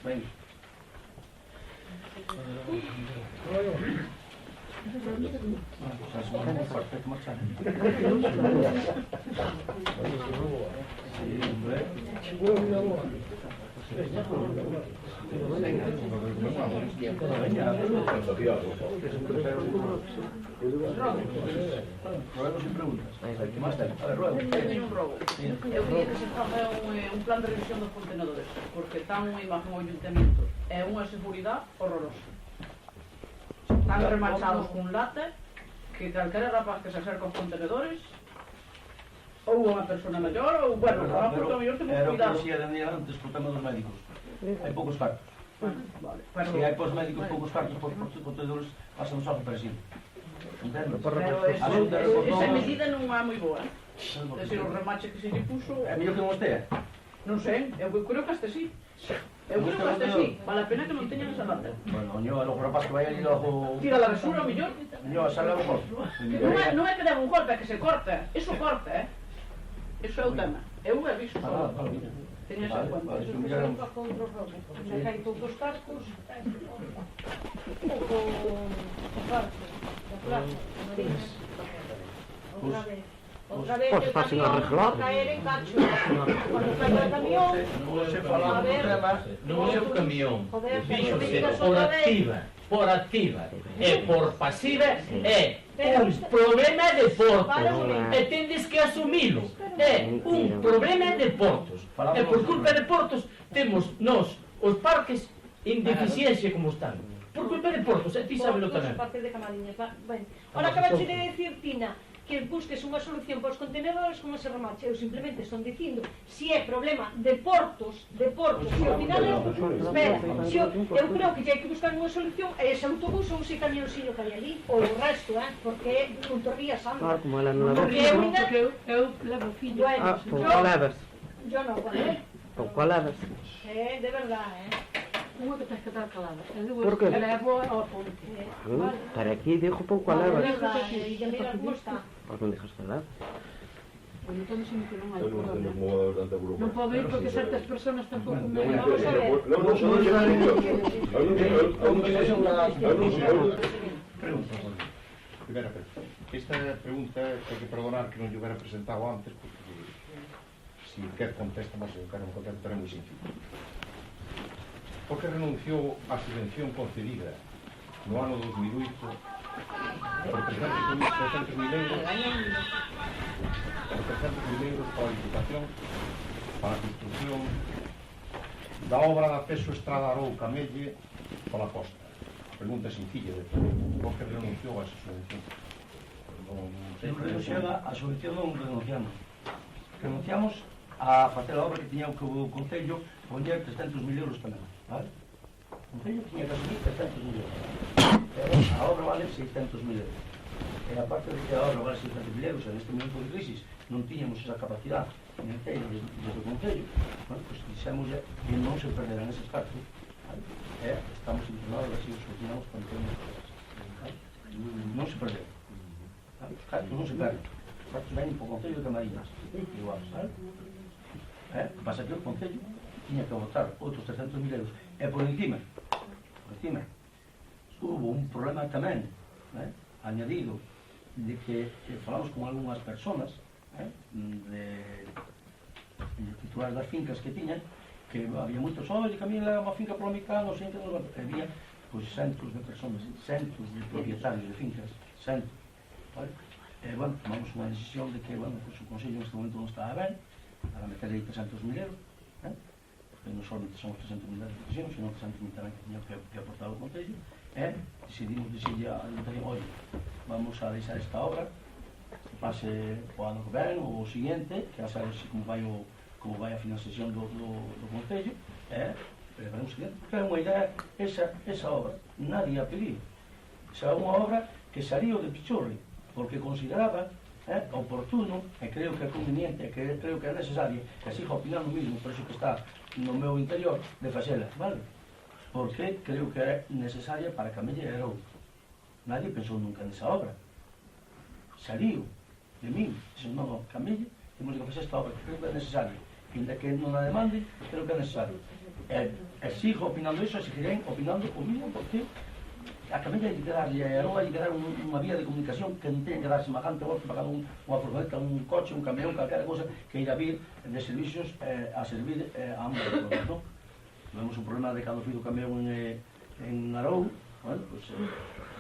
Venga. Eu queria que se faga un plan de revisión dos contenedores, porque tan unha imagen ao ayuntamiento é unha seguridade horrorosa. Están remachados con lata que calquera rapaz que se acerca aos contenedores ou unha persona maior ou, bueno, a puta maior que era o que cuidado. decía Daniel antes co tema dos médicos. Hai poucos cartos. Vale, pero Se hai pos médicos poucos cartos, por contenedores pasan os algo parecido. Entendo? pero esa medida non é moi boa. É dicir, o remache que se lle puxo, É mellor que non estea. non sei, eu creo que hasta sí. Eu creo que hasta sí. Vale a pena que non teñan esa lata. Bueno, o logo rapaz que vai ali logo... Tira la basura, mellor. Sale a lo mejor. Non é que debe un golpe, é que se corta. Eso corta, Eso é o tema. Eu he visto só. Teña esa cuenta. Eso que se toca contra o robo. Se caen poucos cascos, pouco o parque, da plaza, Marinas. Outra vez el camión va a caer en cacho. Cuando caiga el camión, a ver... Non é o camión, Joder, fíxose, por activa e por pasiva é un problema de portos e tendes que asumilo, é un problema de portos e por culpa de portos temos nós os parques en deficiencia como están por culpa de portos, e ti sabelo tamén. Parte de Camariñas, ben. Ahora acabaxe de decir, Tina, que busques unha solución para os contenedores con ese remache. Eu simplemente estou dicindo si é problema de portos, se ao final espera, eu creo que hai que buscar unha solución e ese autobús ou ese camioncillo que hai ali, ou o resto, porque non te rías, Sandra. Claro, como ela non leva. Porque eu levo fillo. Bueno, Con cual levas? yo non, ¿vale? Con cual levas? De verdad, Unha que tens que estar calada. Por que? Levo ao apunte. Para aquí dijo con cual de levas. verdad, e mira como está. Por non dejas falar? Entón, se me que non hai Eu non problema. entendo como vai tanta burocracia. Non podo ir porque certas personas tampouco me... Vamos a ver. Primera esta pregunta hai que perdonar que non lle hubiera presentado antes porque si quer contesta, mas se quer non contesta é moi sencillo. Por que renunciou á subvención concedida no ano 2008 por 300.000 euros para a Diputación para a construcción da obra de acceso Estrada Arou-Camelle pola costa? A pregunta é sencilla de por que renunciou a esa subvención? A subvención non renunciamos. Renunciamos a facer a obra que tiña o Concello poñer 300.000 euros tamén, vale? O Concello tiña que asumir 300.000 euros. A obra vale 600.000 euros. E a parte de que a obra vale 600.000 euros, en este momento de crisis non tiñamos esa capacidade financeira desde o Concello, bueno, pues dixemos que non se perderán eses cartos, vale? Estamos informados así os solucionamos cuando temos cosas, vale? Non se perderán, vale? Os cartos non se perden, os cartos venen por Concello de Camariñas, igual, vale? Que pasa que o Concello tiña que botar outros 300.000 euros e por encima hubo un problema tamén añadido de que falamos con algunhas personas de titulares das fincas que tiñan que había moitos, que a mí era unha finca pola mica, non sei, había pois centos de personas, centos de propietarios de fincas, centos, vale? Bueno, tomamos unha decisión de que, bueno, pues o Consello neste momento non estaba ben para meter aí 300.000 euros, porque non solamente son os 300.000 euros de decisión, senón 300.000 tamén que tiña que aportar o Consello, decidimos decirle a Ayuntamiento, oye, vamos a deixar esta obra, que pase o ano que ven, ou o siguiente, que a saber como vai a financiación do Concello, pero veremos o siguiente, porque é unha idea, esa obra, nadie a pediu, esa é unha obra que saliu de Pichorri, porque consideraba oportuno, e creo que é conveniente, e creo que é necesaria, e sigo opinando o mismo, por eso que está no meu interior, de facela, vale? Porque creo que é necesaria para Camelle e Arou. Nadie pensou nunca nesa obra. Saliu de min, dixen, non, Camelle, temos que facer esta obra, que creo que é necesaria. ainda que non a demande, creo que é necesario. E sigo opinando iso, e seguirei opinando o mismo, porque a Camella hai que darlle, a non hai que dar unha vía de comunicación que non ten que dar semejante volta pagando unha furgoneta, un coche, un camión, calquera cosa que irá vir de servicios a servir a ambos os pueblos, non? Tuvemos un problema de cando fui do camión en Arou, bueno, pues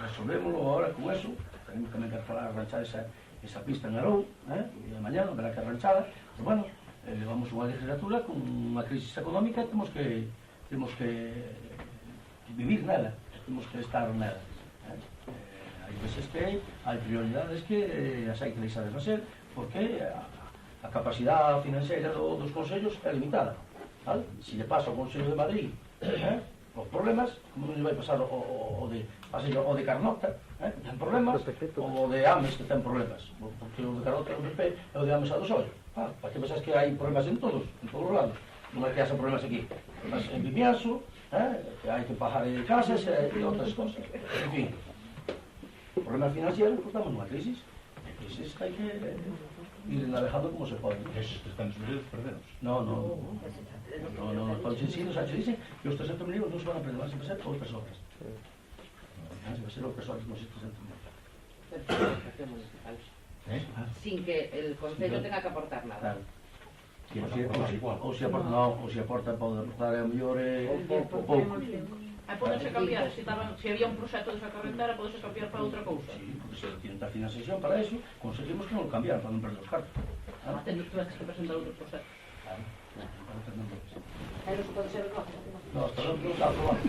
resolvémoslo agora con eso, tenemos tamén que arranchar esa pista en Arou, e de mañana verá que arranchada, pero bueno, levamos unha legislatura con unha crisis económica e temos que vivir nela, temos que estar nela. Hai veces que hai prioridades que as hai que deixar de facer, porque a capacidade financiera dos consellos é limitada. Se lle pasa ao Consello de Madrid os problemas, como non lle vai pasar o de Carnota, ten problemas, ou o de Ames que ten problemas, porque o de Carnota é o PP e o de Ames a dos ollos. Para que pensas que hai problemas en todos os lados, non é que haxa problemas aquí, problemas en Vimianzo, que hai que pagar casas e outras cosas, en fin, problemas financieros, pues estamos nunha crisis, hai que ir navegando como se pode. Esos 300 millones perderos. No, todos os ensinos xa dicen que os 300 millones non se van a perder, van a ser outras obras. Se van a ser outras obras, non se 300 millones. Sin que el Concello tenga que aportar nada. Ou se aporta pode aportar a mellor pouco. Podense cambiar, se había un proxecto desa carretera, podense cambiar para outra cousa. Sí, porque se tiene a financiación para eso, conseguimos que non lo cambiar para non perder os cartos. Tuvestes que presentar outro proxecto. Claro, para non perder os cartos. Pero se pode ser o No, hasta non está aprobado.